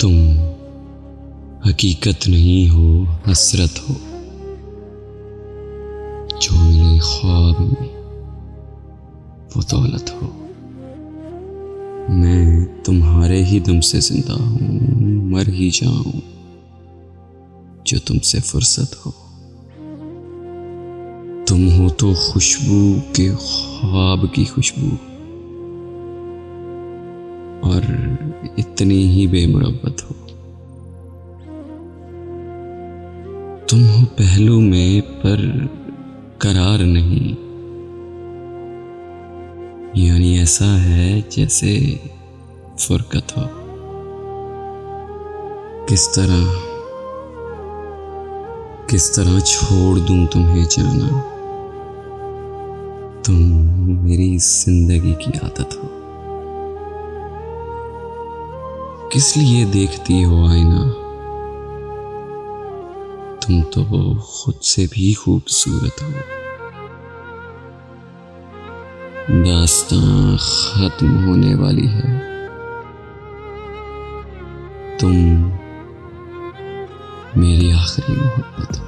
तुम हकीकत नहीं हो, हसरत हो जो मिले ख्वाब में वो दौलत हो। मैं तुम्हारे ही दम से जिंदा हूँ, मर ही जाऊं जो तुमसे फुर्सत हो। तुम हो तो खुशबू के ख्वाब की खुशबू, और इतनी ही बेमुरब्बत हो। तुम हो पहलू में पर करार नहीं, यानी ऐसा है जैसे फुरकत हो। किस तरह छोड़ दूं तुम्हें जाना, तुम मेरी जिंदगी की आदत हो। किस लिए देखती हो आईना, तुम तो खुद से भी खूबसूरत हो। दास्तां खत्म होने वाली है, तुम मेरी आखिरी मोहब्बत हो।